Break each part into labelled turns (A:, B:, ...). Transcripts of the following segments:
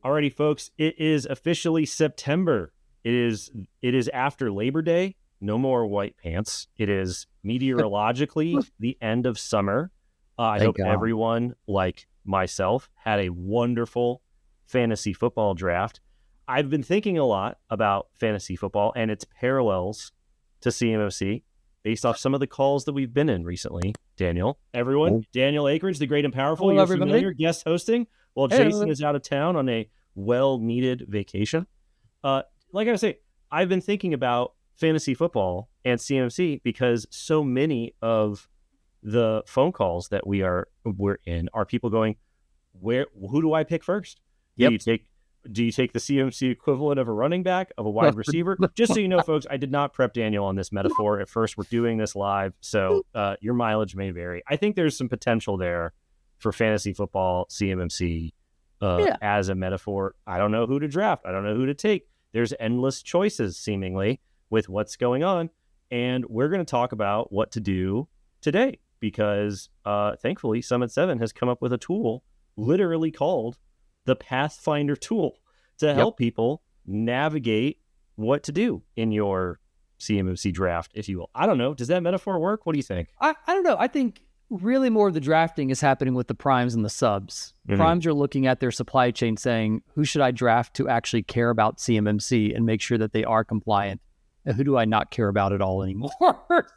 A: Alrighty, folks, it is officially September. It is after Labor Day. No more white pants. It is meteorologically the end of summer. I
B: Thank
A: hope
B: God.
A: everyone, like myself, had a wonderful fantasy football draft. I've been thinking a lot about fantasy football and its parallels to CMMC based off some of the calls that we've been in recently. Daniel, everyone,
B: Oh,
A: Daniel Akridge, the great and powerful,
B: hello,
A: you're
B: everybody.
A: familiar, guest hosting, while
B: Hey,
A: Jason is out of town on a well-needed vacation. Like I say, I've been thinking about fantasy football and CMC because so many of the phone calls that we're in are people going, who do I pick first? Do
B: yep.
A: you take the CMC equivalent of a running back, of a wide receiver? Just so you know, folks, I did not prep Daniel on this metaphor at first. We're doing this live, so your mileage may vary. I think there's some potential there for fantasy football CMMC
B: Yeah.
A: as a metaphor. I don't know who to draft. I don't know who to take. There's endless choices, seemingly, with what's going on. And we're going to talk about what to do today because, thankfully, Summit 7 has come up with a tool literally called the Pathfinder Tool to help people navigate what to do in your CMMC draft, if you will. I don't know. Does that metaphor work? What do you think?
B: I don't know. I think really more of the drafting is happening with the primes and the subs.
A: Mhm.
B: Primes are looking at their supply chain saying, who should I draft to actually care about CMMC and make sure that they are compliant? And who do I not care about at all anymore?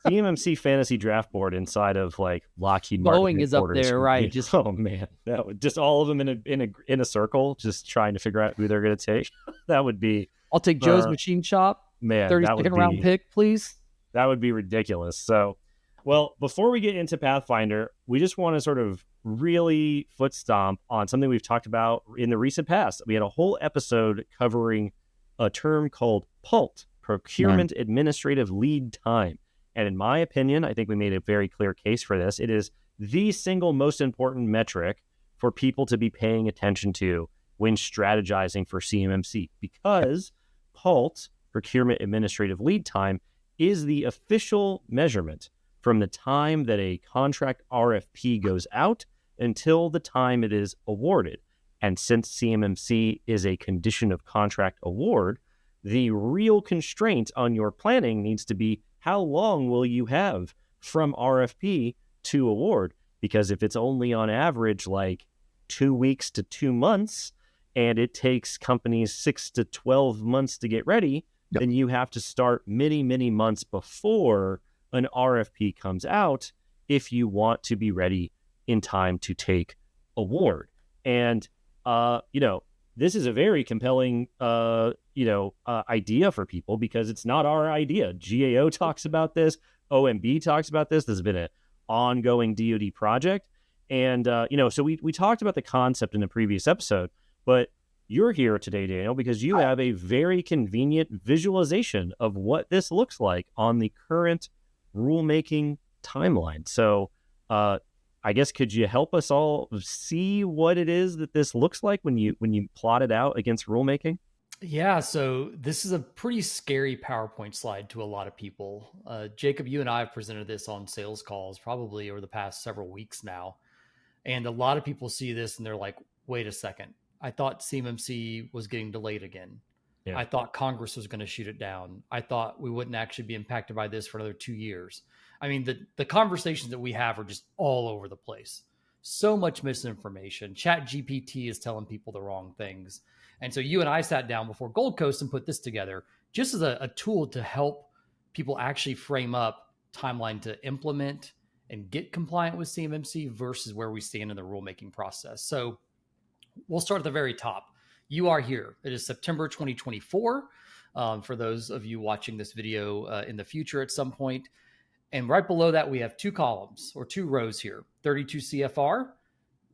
A: CMMC fantasy draft board inside of like Lockheed Martin.
B: Boeing is up
A: headquarters.
B: there, right?
A: Just oh man, that would just all of them in a circle, just trying to figure out who they're going to take. That would be.
B: I'll take Joe's Machine Shop.
A: Man,
B: 32nd round pick, please.
A: That would be ridiculous. So, well, before we get into Pathfinder, we just want to sort of really foot stomp on something we've talked about in the recent past. We had a whole episode covering a term called PALT, Procurement Administrative Lead Time. And in my opinion, I think we made a very clear case for this. It is the single most important metric for people to be paying attention to when strategizing for CMMC because PALT, Procurement Administrative Lead Time, is the official measurement from the time that a contract RFP goes out until the time it is awarded. And since CMMC is a condition of contract award, the real constraint on your planning needs to be how long will you have from RFP to award? Because if it's only on average like 2 weeks to 2 months, and it takes companies 6 to 12 months to get ready, then you have to start many, many months before an RFP comes out if you want to be ready in time to take award. And, this is a very compelling, idea for people because it's not our idea. GAO talks about this. OMB talks about this. This has been an ongoing DoD project. And, so we talked about the concept in the previous episode, but you're here today, Daniel, because you have a very convenient visualization of what this looks like on the current rulemaking timeline. So I guess could you help us all see what it is that this looks like when you plot it out against rulemaking?
C: Yeah, so this is a pretty scary PowerPoint slide to a lot of people. Jacob, you and I have presented this on sales calls probably over the past several weeks now. And a lot of people see this and they're like, wait a second. I thought CMMC was getting delayed again. Yeah. I thought Congress was going to shoot it down. I thought we wouldn't actually be impacted by this for another 2 years. I mean, the conversations that we have are just all over the place. So much misinformation. ChatGPT is telling people the wrong things. And so you and I sat down before Gold Coast and put this together just as a tool to help people actually frame up timeline to implement and get compliant with CMMC versus where we stand in the rulemaking process. So we'll start at the very top. You are here. It is September 2024. For those of you watching this video in the future at some point. And right below that, we have 2 columns or 2 rows here, 32 CFR.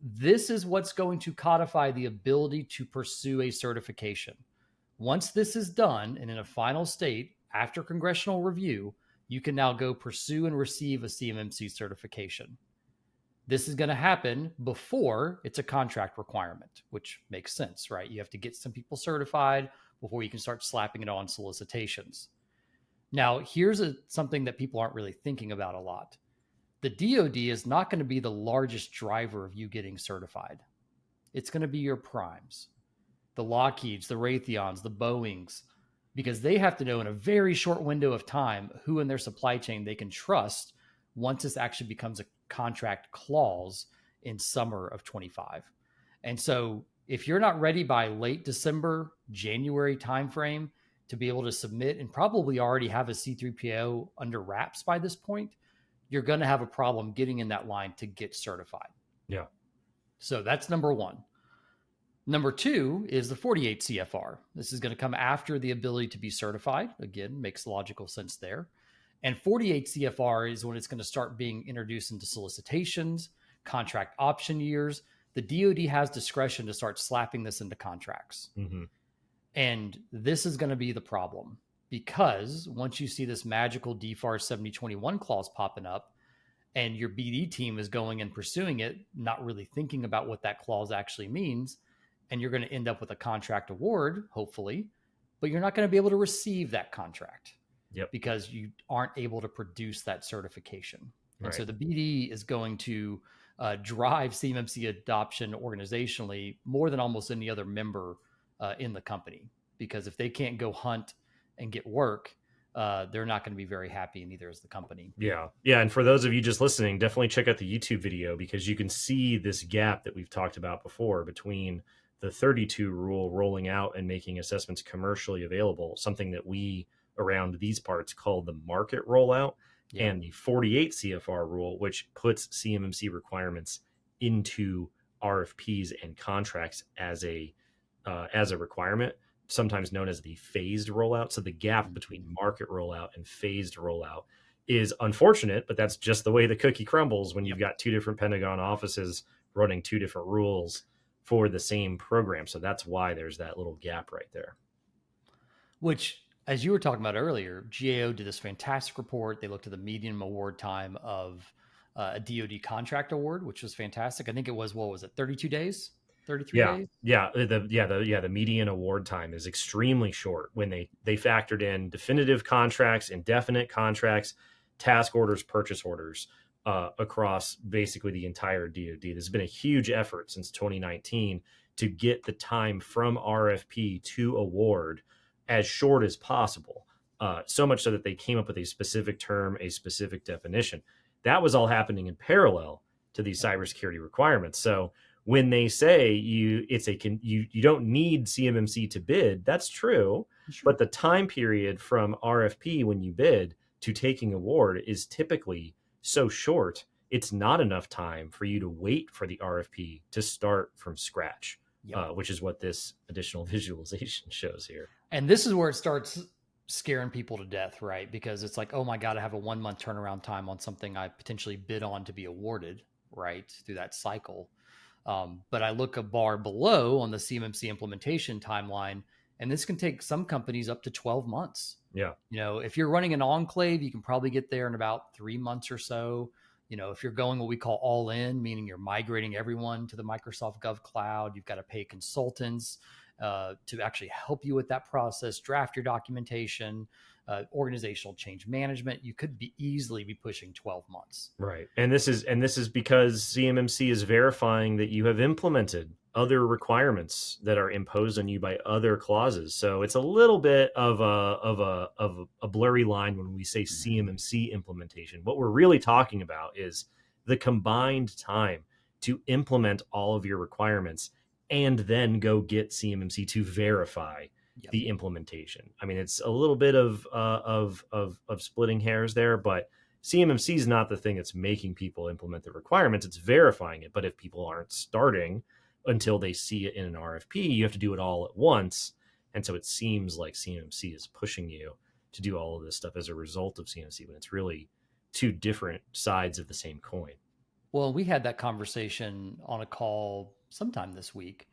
C: This is what's going to codify the ability to pursue a certification. Once this is done and in a final state, after congressional review, you can now go pursue and receive a CMMC certification. This is going to happen before it's a contract requirement, which makes sense, right? You have to get some people certified before you can start slapping it on solicitations. Now, here's something that people aren't really thinking about a lot. The DoD is not going to be the largest driver of you getting certified. It's going to be your primes. the Lockheeds, the Raytheons, the Boeings, because they have to know in a very short window of time who in their supply chain they can trust once this actually becomes a contract clause in summer of 25. And so if you're not ready by late December, January timeframe to be able to submit and probably already have a C3PAO under wraps by this point, you're going to have a problem getting in that line to get certified.
A: Yeah.
C: So that's number one. Number two is the 48 CFR. This is going to come after the ability to be certified. Again, makes logical sense there. And 48 CFR is when it's going to start being introduced into solicitations, contract option years. The DoD has discretion to start slapping this into contracts.
A: Mm-hmm.
C: And this is going to be the problem, because once you see this magical DFAR 7021 clause popping up and your BD team is going and pursuing it, not really thinking about what that clause actually means, and you're going to end up with a contract award, hopefully, but you're not going to be able to receive that contract because you aren't able to produce that certification. And so the BD is going to drive CMMC adoption organizationally more than almost any other member in the company, because if they can't go hunt and get work, they're not going to be very happy, and neither is the company.
A: Yeah. And for those of you just listening, definitely check out the YouTube video, because you can see this gap that we've talked about before between the 32 rule rolling out and making assessments commercially available, something that we around these parts call the market rollout, and the 48 CFR rule, which puts CMMC requirements into RFPs and contracts as a requirement, sometimes known as the phased rollout. So the gap between market rollout and phased rollout is unfortunate, but that's just the way the cookie crumbles when you've got two different Pentagon offices running two different rules for the same program. So that's why there's that little gap right there.
C: Which, as you were talking about earlier, GAO did this fantastic report. They looked at the median award time of a DoD contract award, which was fantastic. I think it was, 32 days? 33 days?
A: The median award time is extremely short when they factored in definitive contracts, indefinite contracts, task orders, purchase orders across basically the entire DoD. There's been a huge effort since 2019 to get the time from RFP to award as short as possible. So much so that they came up with a specific term, a specific definition. That was all happening in parallel to these cybersecurity requirements. So when they say you don't need CMMC to bid, that's true. Sure. But the time period from RFP when you bid to taking award is typically so short, it's not enough time for you to wait for the RFP to start from scratch, which is what this additional visualization shows here.
C: And this is where it starts scaring people to death, right? Because it's like, oh my God, I have a 1 month turnaround time on something I potentially bid on to be awarded, right, through that cycle. But I look a bar below on the CMMC implementation timeline, and this can take some companies up to 12 months.
A: Yeah.
C: If you're running an enclave, you can probably get there in about 3 months or so. If you're going what we call all in, meaning you're migrating everyone to the Microsoft Gov Cloud, you've got to pay consultants to actually help you with that process, draft your documentation, organizational change management. You could easily be pushing 12 months.
A: Right. And this is because CMMC is verifying that you have implemented other requirements that are imposed on you by other clauses. So it's a little bit of a blurry line when we say CMMC implementation. What we're really talking about is the combined time to implement all of your requirements and then go get CMMC to verify the implementation. I mean, it's a little bit of splitting hairs there, but CMMC is not the thing that's making people implement the requirements. It's verifying it. But if people aren't starting until they see it in an RFP, you have to do it all at once. And so it seems like CMMC is pushing you to do all of this stuff as a result of CMMC, when it's really two different sides of the same coin.
C: Well, we had that conversation on a call sometime this week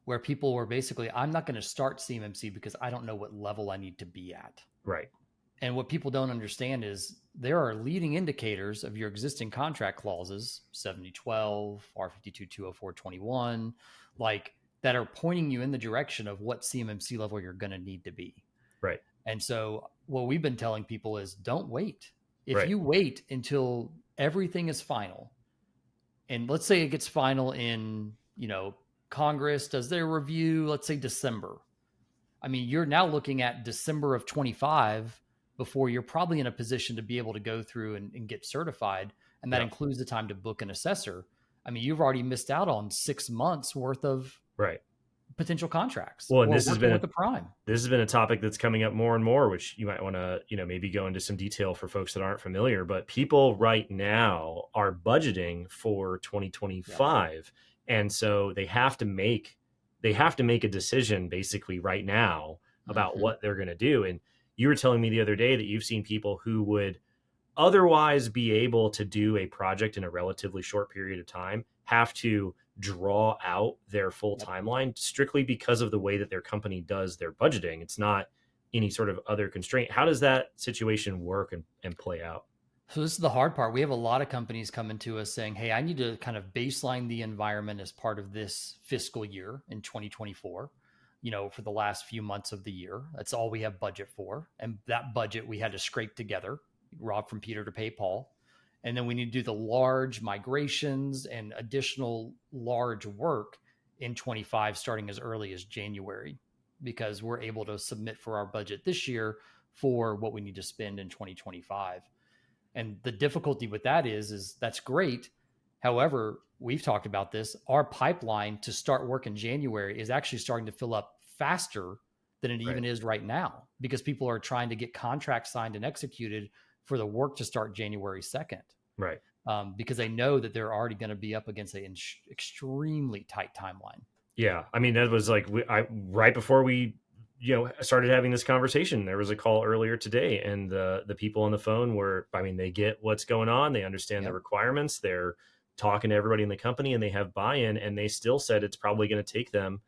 C: where people were basically, I'm not going to start CMMC because I don't know what level I need to be at.
A: Right.
C: And what people don't understand is there are leading indicators of your existing contract clauses, 7012, R52-204-21, like that are pointing you in the direction of what CMMC level you're going to need to be.
A: Right.
C: And so what we've been telling people is don't wait. If you wait until everything is final, and let's say it gets final in, Congress does their review, let's say December. I mean, you're now looking at December of 25 before you're probably in a position to be able to go through and get certified. And that
A: Yeah.
C: includes the time to book an assessor. I mean, you've already missed out on 6 months worth of
A: Right.
C: potential contracts
A: Well, and
C: or
A: this has
C: working
A: been
C: with the prime.
A: this has been a topic that's coming up more and more, which you might want to, maybe go into some detail for folks that aren't familiar. But people right now are budgeting for 2025, and so they have to make a decision basically right now about
C: Mhm.
A: what they're going to do. And you were telling me the other day that you've seen people who would otherwise be able to do a project in a relatively short period of time have to draw out their full
C: Yep.
A: timeline strictly because of the way that their company does their budgeting. It's not any sort of other constraint. How does that situation work and play out?
C: So this is the hard part. We have a lot of companies coming to us saying, "Hey, I need to kind of baseline the environment as part of this fiscal year in 2024, for the last few months of the year. That's all we have budget for. And that budget we had to scrape together, rob from Peter to pay Paul. And then we need to do the large migrations and additional large work in 25 starting as early as January because we're able to submit for our budget this year for what we need to spend in 2025." And the difficulty with that is that's great. However, we've talked about this. Our pipeline to start work in January is actually starting to fill up faster than it even is right now because people are trying to get contracts signed and executed for the work to start January 2nd.
A: Right.
C: Because they know that they're already going to be up against an extremely tight timeline.
A: Yeah. I mean, that was like right before we started having this conversation. There was a call earlier today, and the people on the phone were, I mean, they get what's going on. They understand the requirements. They're talking to everybody in the company and they have buy-in, and they still said it's probably going to take them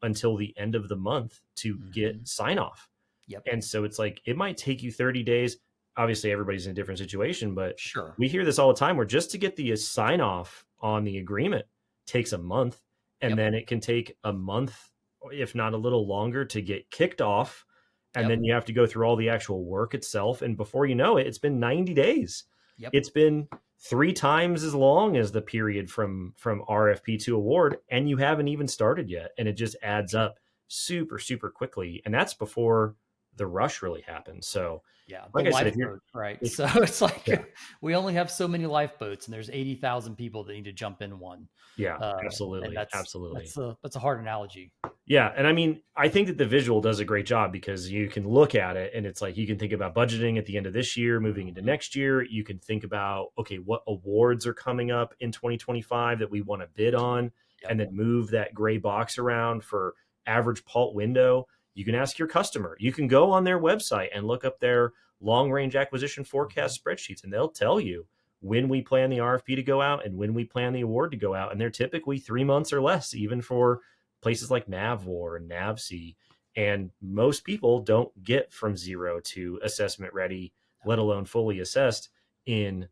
A: until the end of the month to get sign off.
C: Yep.
A: And so it's like, it might take you 30 days. Obviously everybody's in a different situation, but
C: sure,
A: we hear this all the time where just to get the sign off on the agreement takes a month. And then it can take a month, if not a little longer, to get kicked off. And then you have to go through all the actual work itself. And before you know it, it's been 90 days. It's been 3 times as long as the period from RFP to award, and you haven't even started yet. And it just adds up super, super quickly. And that's before the rush really happens. So
C: the
A: like I said,
C: lifeboat, right? So it's like we only have so many lifeboats, and there's 80,000 people that need to jump in one.
A: Yeah, absolutely.
C: Absolutely. That's a hard analogy.
A: Yeah. And I mean, I think that the visual does a great job because you can look at it and it's like, you can think about budgeting at the end of this year, moving into next year. You can think about, okay, what awards are coming up in 2025 that we want to bid on, and then move that gray box around for average PALT window. You can ask your customer. You can go on their website and look up their long-range acquisition forecast spreadsheets, and they'll tell you when we plan the RFP to go out and when we plan the award to go out. And they're typically 3 months or less, even for places like NavWar and NavC. And most people don't get from 0 to assessment ready, let alone fully assessed, in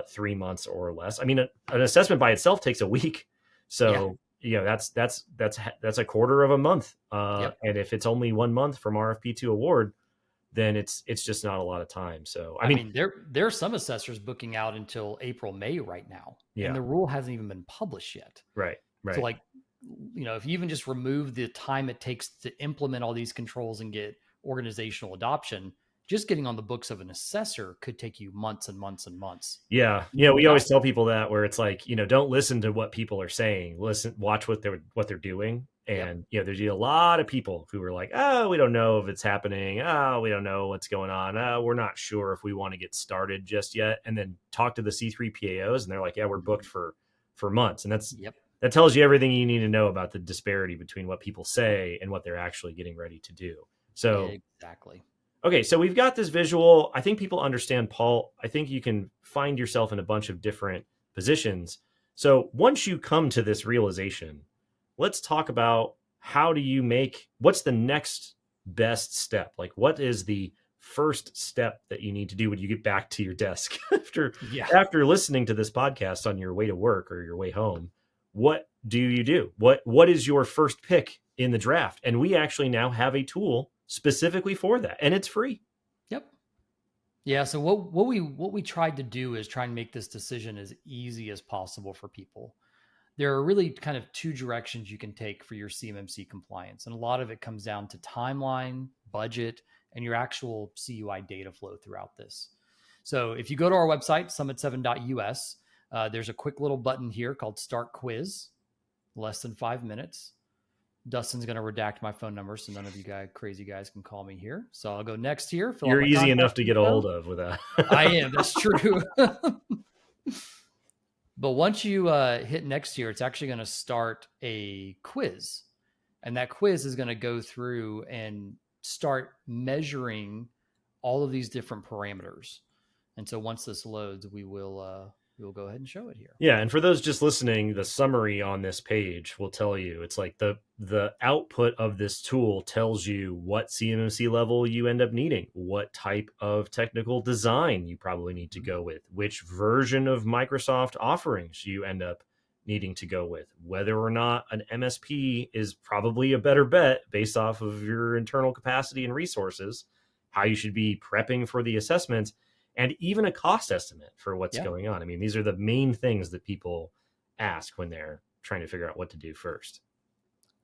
A: 3 months or less. I mean, an assessment by itself takes a week. So that's a quarter of a month. And if it's only 1 month from RFP to award, then it's just not a lot of time. So I mean
C: there are some assessors booking out until April, May right now, and the rule hasn't even been published yet.
A: Right.
C: So like, if you even just remove the time it takes to implement all these controls and get organizational adoption, just getting on the books of an assessor could take you months and months and months.
A: Yeah. Yeah. We always tell people that, where it's like, don't listen to what people are saying. Watch what they're doing. And, there's a lot of people who are like, oh, we don't know if it's happening. Oh, we don't know what's going on. Oh, we're not sure if we want to get started just yet. And then talk to the C3PAOs and they're like, yeah, we're booked for months. And that tells you everything you need to know about the disparity between what people say and what they're actually getting ready to do. So
C: exactly.
A: Okay, so we've got this visual. I think people understand PALT. I think you can find yourself in a bunch of different positions. So once you come to this realization, let's talk about what's the next best step? Like, what is the first step that you need to do when you get back to your desk after listening to this podcast on your way to work or your way home? What do you do? What is your first pick in the draft? And we actually now have a tool specifically for that, and it's free.
C: Yep. Yeah. So what we tried to do is try and make this decision as easy as possible for people. there are really kind of two directions you can take for your CMMC compliance. And a lot of it comes down to timeline, budget, and your actual CUI data flow throughout this. So if you go to our website, summit7.us, there's a quick little button here called Start Quiz, less than 5 minutes. Dustin's going to redact my phone number so none of you crazy guys can call me here. So I'll go next here.
A: You're easy enough to get a hold of with that.
C: I am. That's true. But once you hit next here, it's actually going to start a quiz. And that quiz is going to go through and start measuring all of these different parameters. And so once this loads, we will go ahead and show it here.
A: Yeah, and for those just listening, the summary on this page will tell you, it's like the output of this tool tells you what CMMC level you end up needing, what type of technical design you probably need to go with, which version of Microsoft offerings you end up needing to go with, whether or not an MSP is probably a better bet based off of your internal capacity and resources, how you should be prepping for the assessments, and even a cost estimate for what's going on. I mean, these are the main things that people ask when they're trying to figure out what to do first.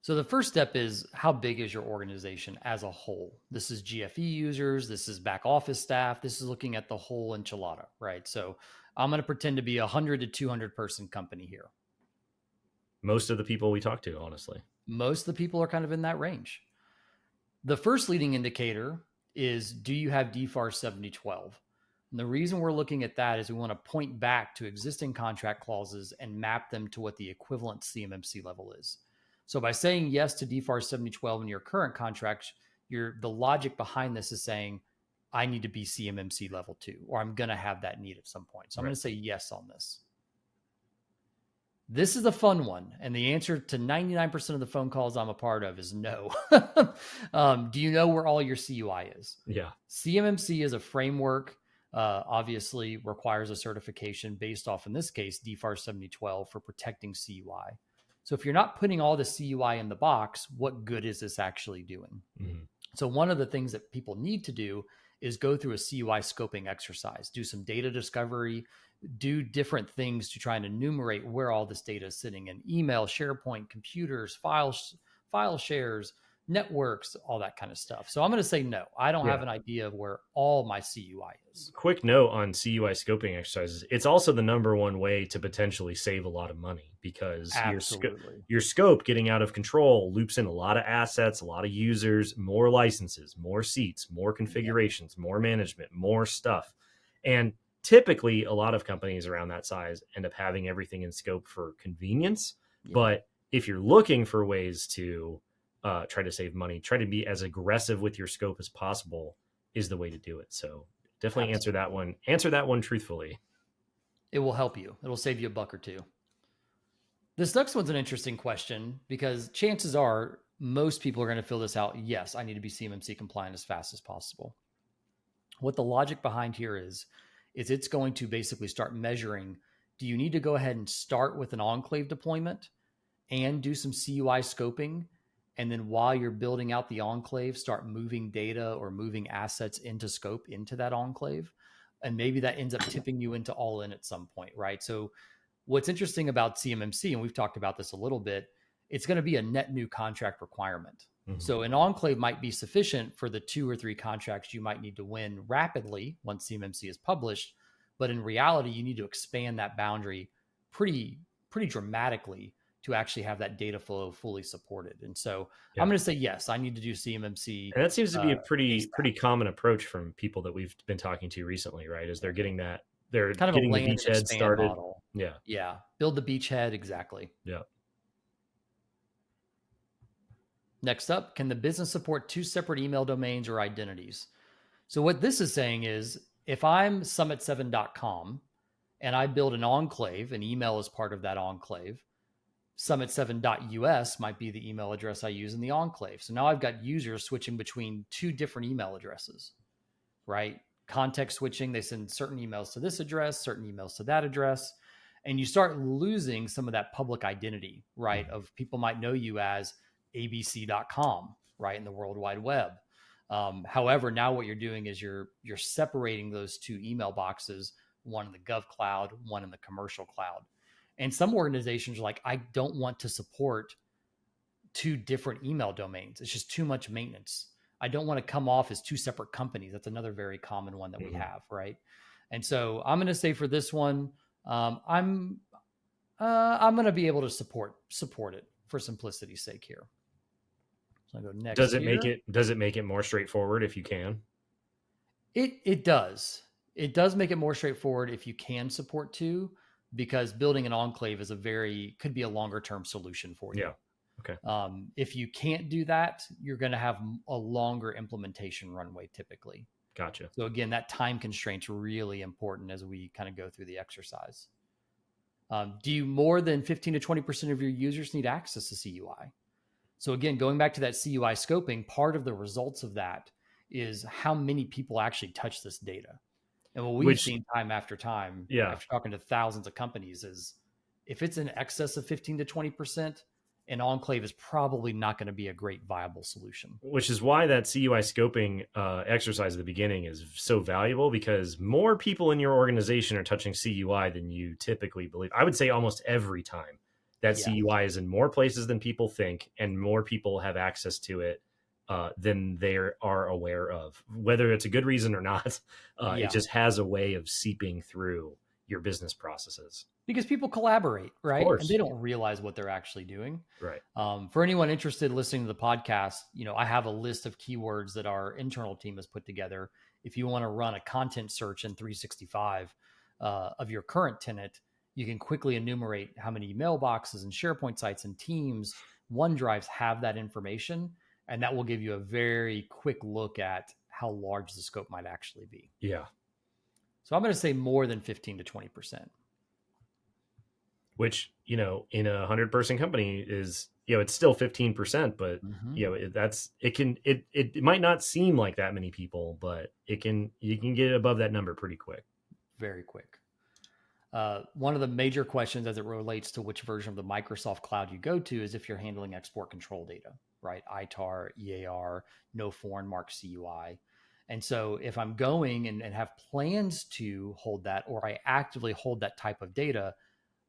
C: So the first step is, how big is your organization as a whole? This is GFE users, this is back office staff, this is looking at the whole enchilada, right? So I'm going to pretend to be a 100 to 200 person company here.
A: Most of the people we talk to, honestly.
C: Most of the people are kind of in that range. The first leading indicator is, do you have DFAR 7012? And the reason we're looking at that is we want to point back to existing contract clauses and map them to what the equivalent CMMC level is. So by saying yes to DFAR 7012 in your current contract, the logic behind this is saying, I need to be CMMC level 2, or I'm going to have that need at some point. So I'm going to say yes on this. This is the fun one. And the answer to 99% of the phone calls I'm a part of is no. Do you know where all your CUI is?
A: Yeah.
C: CMMC is a framework, obviously requires a certification based off, in this case, DFAR 7012 for protecting CUI. So if you're not putting all the CUI in the box, what good is this actually doing? Mm-hmm. So one of the things that people need to do is go through a CUI scoping exercise, do some data discovery, do different things to try and enumerate where all this data is sitting in email, SharePoint, computers, file shares, networks, all that kind of stuff. So I'm going to say no. I don't have an idea of where all my CUI is.
A: Quick note on CUI scoping exercises. It's also the number one way to potentially save a lot of money, because your scope getting out of control loops in a lot of assets, a lot of users, more licenses, more seats, more configurations, more management, more stuff. And typically a lot of companies around that size end up having everything in scope for convenience. But if you're looking for ways to try to save money, try to be as aggressive with your scope as possible is the way to do it. So definitely answer that one. Answer that one truthfully.
C: It will help you. It'll save you $1 or $2. This next one's an interesting question, because chances are most people are going to fill this out. Yes, I need to be CMMC compliant as fast as possible. What the logic behind here is it's going to basically start measuring, do you need to go ahead and start with an enclave deployment and do some CUI scoping? And then while you're building out the enclave, start moving data or moving assets into scope into that enclave. And maybe that ends up tipping you into all in at some point, right? So what's interesting about CMMC, and we've talked about this a little bit, it's going to be a net new contract requirement. Mm-hmm. So an enclave might be sufficient for the 2 or 3 contracts you might need to win rapidly once CMMC is published. But in reality, you need to expand that boundary pretty dramatically to actually have that data flow fully supported. And so I'm going to say, yes, I need to do CMMC.
A: And that seems to be a pretty common approach from people that we've been talking to recently, right? Is they're getting that, they're
C: kind of
A: getting
C: a
A: the beachhead started.
C: Model.
A: Yeah.
C: Yeah. Build the beachhead. Exactly.
A: Yeah.
C: Next up, can the business support 2 separate email domains or identities? So what this is saying is, if I'm summit7.com and I build an enclave, and email is part of that enclave, summit7.us might be the email address I use in the enclave. So now I've got users switching between 2 different email addresses, right? Context switching, they send certain emails to this address, certain emails to that address, and you start losing some of that public identity, right? Of people might know you as abc.com, right, in the World Wide Web. However, now what you're doing is you're separating those 2 email boxes, one in the Gov cloud, one in the commercial cloud. And some organizations are like, I don't want to support 2 different email domains. It's just too much maintenance. I don't want to come off as 2 separate companies. That's another very common one that we have, right? And so I'm going to say for this one, I'm going to be able to support it for simplicity's sake here. So I go next.
A: Does it make it more straightforward if you can?
C: It does. It does make it more straightforward if you can support 2, because building an enclave is could be a longer term solution for you.
A: Yeah. Okay.
C: If you can't do that, you're going to have a longer implementation runway typically.
A: Gotcha.
C: So again, that time constraint's really important as we kind of go through the exercise. Do you more than 15 to 20% of your users need access to CUI? So again, going back to that CUI scoping, part of the results of that is how many people actually touch this data. And what we've seen time after time, after talking to thousands of companies, is if it's in excess of 15 to 20%, an enclave is probably not going to be a great viable solution.
A: Which is why that CUI scoping exercise at the beginning is so valuable, because more people in your organization are touching CUI than you typically believe. I would say almost every time that CUI is in more places than people think, and more people have access to it than they are aware of. Whether it's a good reason or not, it just has a way of seeping through your business processes.
C: Because people collaborate, right? And they don't realize what they're actually doing.
A: Right.
C: For anyone interested listening to the podcast, I have a list of keywords that our internal team has put together. If you want to run a content search in 365 of your current tenant, you can quickly enumerate how many mailboxes and SharePoint sites and Teams, OneDrives have that information. And that will give you a very quick look at how large the scope might actually be.
A: Yeah.
C: So I'm going to say more than 15 to 20%.
A: Which, in a 100-person company is, it's still 15%, but it might not seem like that many people, but you can get above that number pretty quick.
C: Very quick. One of the major questions as it relates to which version of the Microsoft Cloud you go to is if you're handling export control data, right? ITAR, EAR, no foreign mark CUI. And so if I'm going and have plans to hold that, or I actively hold that type of data,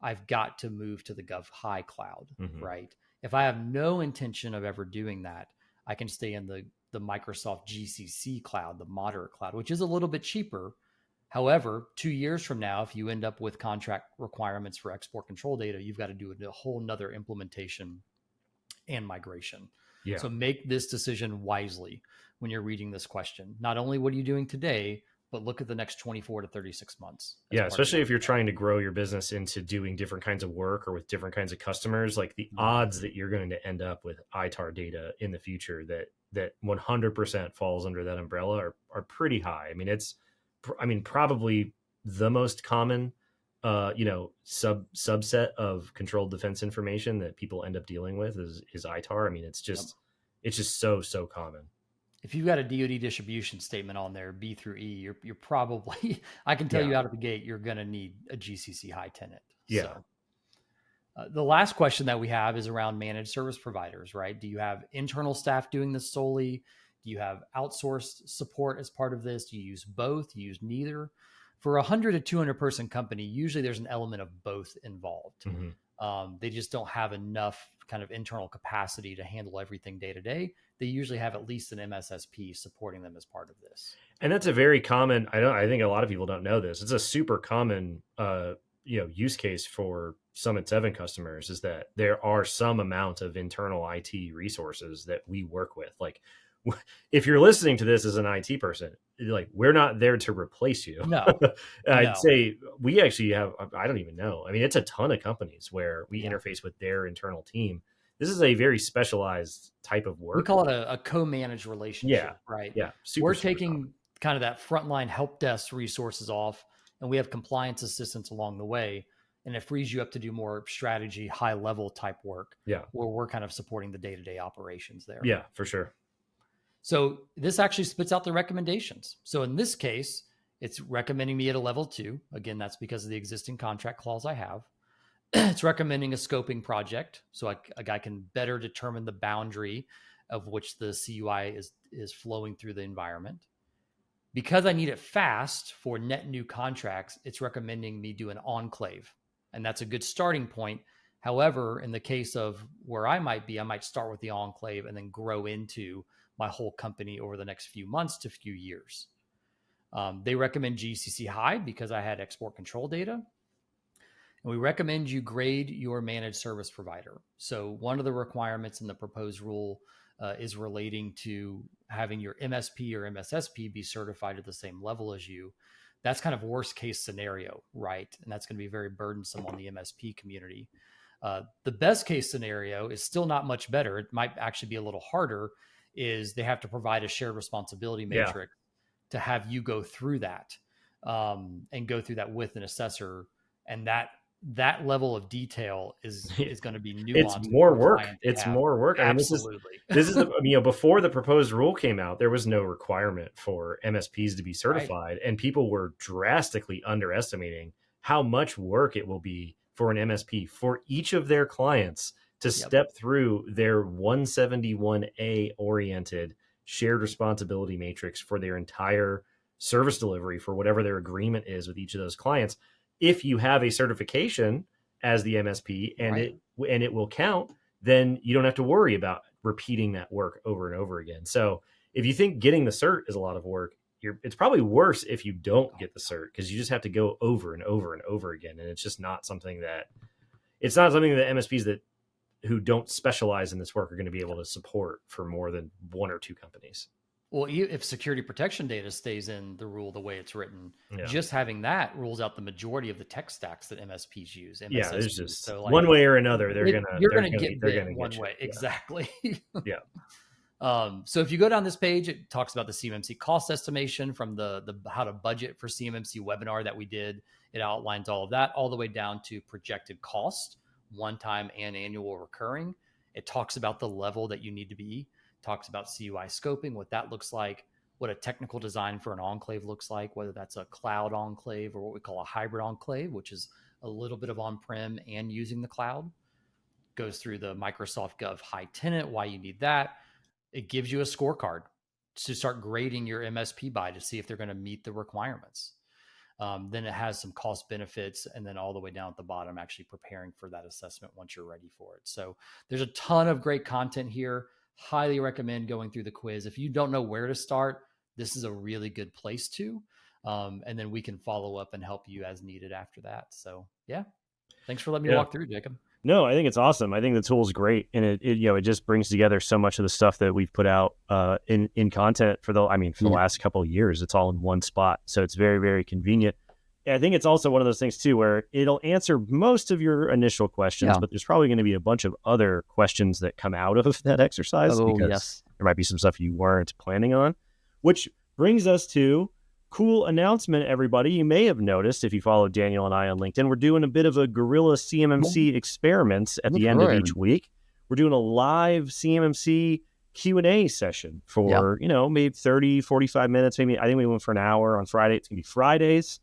C: I've got to move to the Gov High cloud, right? If I have no intention of ever doing that, I can stay in the Microsoft GCC cloud, the moderate cloud, which is a little bit cheaper. However, 2 years from now, if you end up with contract requirements for export control data, you've got to do a whole nother implementation and migration. Yeah. So make this decision wisely when you're reading this question. Not only what are you doing today, but look at the next 24 to 36 months.
A: Yeah, especially if you're trying to grow your business into doing different kinds of work or with different kinds of customers, like the odds that you're going to end up with ITAR data in the future that 100% falls under that umbrella are pretty high. I mean, probably the most common, subset of controlled defense information that people end up dealing with is ITAR. I mean, it's just so common.
C: If you've got a DoD distribution statement on there, B through E, you're probably, I can tell you out of the gate, you're going to need a GCC high tenant.
A: Yeah.
C: So, the last question that we have is around managed service providers, right? Do you have internal staff doing this solely? Do you have outsourced support as part of this? Do you use both? Do you use neither? For a 100 to 200 person company, usually there's an element of both involved. They just don't have enough kind of internal capacity to handle everything day to day. They usually have at least an MSSP supporting them as part of this.
A: And that's a very common, I think a lot of people don't know this. It's a super common, use case for Summit 7 customers, is that there are some amount of internal IT resources that we work with. Like, if you're listening to this as an IT person, like, we're not there to replace you.
C: No.
A: I'd say we actually have, I don't even know. I mean, it's a ton of companies where we interface with their internal team. This is a very specialized type of work.
C: We call it a co-managed relationship, right?
A: Yeah.
C: We're taking kind of that frontline help desk resources off, and we have compliance assistance along the way. And it frees you up to do more strategy, high level type work.
A: Yeah.
C: Where we're kind of supporting the day-to-day operations there.
A: Yeah, for sure.
C: So this actually spits out the recommendations. So in this case, it's recommending me at a level 2. Again, that's because of the existing contract clause I have. It's recommending a scoping project, so a guy can better determine the boundary of which the CUI is flowing through the environment. Because I need it fast for net new contracts, it's recommending me do an enclave. And that's a good starting point. However, in the case of where I might start with the enclave and then grow into my whole company over the next few months to few years. They recommend GCC high because I had export control data. And we recommend you grade your managed service provider. So one of the requirements in the proposed rule is relating to having your MSP or MSSP be certified at the same level as you. That's kind of worst case scenario, right? And that's going to be very burdensome on the MSP community. The best case scenario is still not much better. It might actually be a little harder, is they have to provide a shared responsibility matrix to have you go through that and go through that with an assessor. And that level of detail is going to be nuanced.
A: It's more work. It's more work.
C: Absolutely.
A: I mean, this is before the proposed rule came out, there was no requirement for MSPs to be certified, and people were drastically underestimating how much work it will be for an MSP for each of their clients to step through their 171A oriented shared responsibility matrix for their entire service delivery for whatever their agreement is with each of those clients. If you have a certification as the MSP and it will count, then you don't have to worry about repeating that work over and over again. So if you think getting the cert is a lot of work, it's probably worse if you don't get the cert, because you just have to go over and over and over again. And it's just not something that MSPs who don't specialize in this work are going to be able to support for more than one or two companies.
C: Well, if security protection data stays in the rule the way it's written, just having that rules out the majority of the tech stacks that MSPs use. MSSPs.
A: There's just one way or another, you're
C: going to get bit one way. Exactly. So if you go down this page, it talks about the CMMC cost estimation from the how to budget for CMMC webinar that we did. It outlines all of that, all the way down to projected cost, one-time and annual recurring. It talks about the level that you need to be. Talks about CUI scoping, what that looks like, what a technical design for an enclave looks like, whether that's a cloud enclave or what we call a hybrid enclave, which is a little bit of on-prem and using the cloud. Goes through the Microsoft Gov high tenant, why you need that. It gives you a scorecard to start grading your MSP by to see if they're going to meet the requirements. Then it has some cost benefits, and then all the way down at the bottom, actually preparing for that assessment once you're ready for it. So there's a ton of great content here. Highly recommend going through the quiz. If you don't know where to start, this is a really good place to. And then we can follow up and help you as needed after that. So thanks for letting me walk through, Jacob.
A: No, I think it's awesome. I think the tool is great, and it just brings together so much of the stuff that we've put out in content for the last couple of years. It's all in one spot, so it's very, very convenient. I think it's also one of those things too, where it'll answer most of your initial questions, but there's probably going to be a bunch of other questions that come out of that exercise because there might be some stuff you weren't planning on, which brings us to cool announcement, everybody. You may have noticed if you follow Daniel and I on LinkedIn, we're doing a bit of a guerrilla CMMC experiments at the end of each week. We're doing a live CMMC Q&A session for, maybe 30, 45 minutes. Maybe I think we went for an hour on Friday. It's going to be Fridays.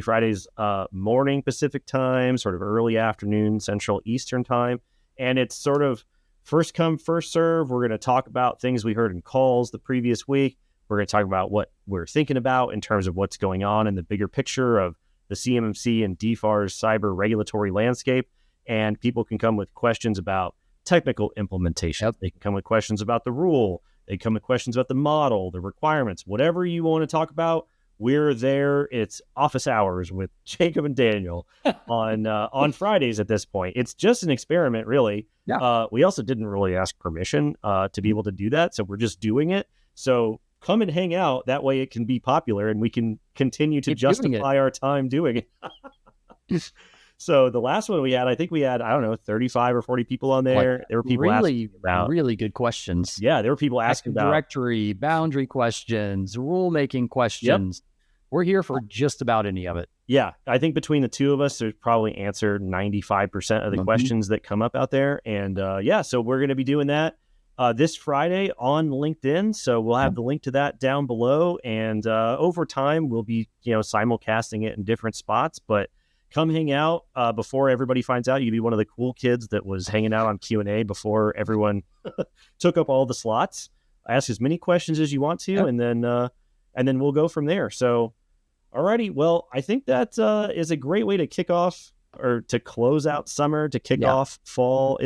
A: Fridays morning Pacific time, sort of early afternoon Central Eastern time. And it's sort of first come, first serve. We're going to talk about things we heard in calls the previous week. We're going to talk about what we're thinking about in terms of what's going on in the bigger picture of the CMMC and DFARS cyber regulatory landscape. And people can come with questions about technical implementation. They can come with questions about the rule. They come with questions about the model, the requirements, whatever you want to talk about. We're there. It's office hours with Jacob and Daniel on Fridays at this point. It's just an experiment, really. We also didn't really ask permission to be able to do that, so we're just doing it. So come and hang out. That way it can be popular and we can continue to justify our time doing it. So the last one we had, I think we had, 35 or 40 people on there. There were people asking about
B: really good questions.
A: Yeah, there were people asking about
B: directory, boundary questions, rulemaking questions. Yep. We're here for just about any of it.
A: Yeah, I think between the two of us, there's probably answered 95% of the questions that come up out there. And so we're going to be doing that this Friday on LinkedIn. So we'll have the link to that down below. And over time, we'll be, simulcasting it in different spots. But come hang out before everybody finds out. You'd be one of the cool kids that was hanging out on Q&A before everyone took up all the slots. Ask as many questions as you want to, and then we'll go from there. So, alrighty. Well, I think that is a great way to kick off or to close out summer, to kick
B: Yeah.
A: off fall.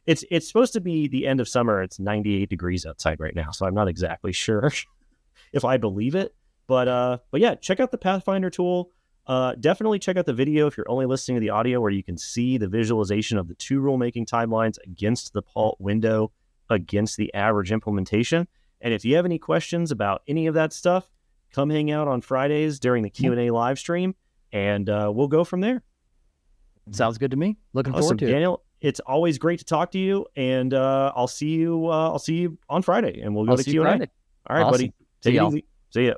A: It's supposed to be the end of summer. It's 98 degrees outside right now, so I'm not exactly sure if I believe it. But yeah, check out the Pathfinder tool. Definitely check out the video if you're only listening to the audio, where you can see the visualization of the 2 rulemaking timelines against the PALT window, against the average implementation. And if you have any questions about any of that stuff, come hang out on Fridays during the Q&A live stream, and we'll go from there.
B: Sounds good to me. Looking
A: Awesome.
B: forward to it.
A: Daniel, it's always great to talk to you, and I'll see you on Friday, and we'll go
B: I'll
A: to
B: see you
A: Q&A.
B: Friday.
A: All right,
B: Awesome.
A: buddy. Take
B: See
A: it
B: y'all.
A: easy. See ya.